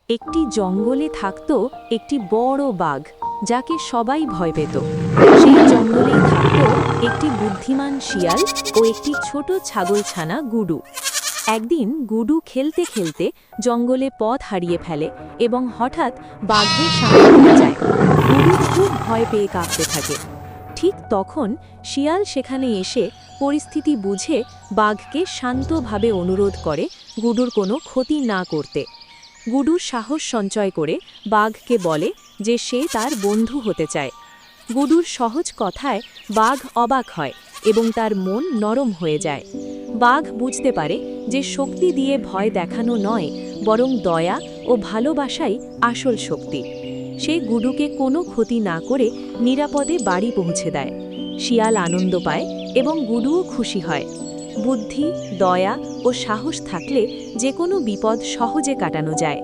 একটি জঙ্গলে থাকত একটি বড় বাঘ, যাকে সবাই ভয় পেত। সেই জঙ্গলেই থাকত একটি বুদ্ধিমান শিয়াল ও একটি ছোট ছাগলছানা গুডু। একদিন গুডু খেলতে খেলতে জঙ্গলে পথ হারিয়ে ফেলে এবং হঠাৎ বাঘের সামনে পড়ে যায়। গুডু খুব ভয় পেয়ে কাঁপতে থাকে। ঠিক তখন শিয়াল সেখানে এসে পরিস্থিতি বুঝে বাঘকে শান্তভাবে অনুরোধ করে গুডুর কোনো ক্ষতি না করতে। গুডু সাহস সঞ্চয় করে বাঘকে বলে যে সে তার বন্ধু হতে চায়। গুডুর সহজ কথায় বাঘ অবাক হয় এবং তার মন নরম হয়ে যায়। বাঘ বুঝতে পারে যে শক্তি দিয়ে ভয় দেখানো নয়, বরং দয়া ও ভালোবাসাই আসল শক্তি। সে গুডুকে কোনো ক্ষতি না করে নিরাপদে বাড়ি পৌঁছে দেয়। শিয়াল আনন্দ পায় এবং গুডুও খুশি হয়। বুদ্ধি, দয়া ও সাহস থাকলে যে কোনো বিপদ সহজে কাটানো যায়।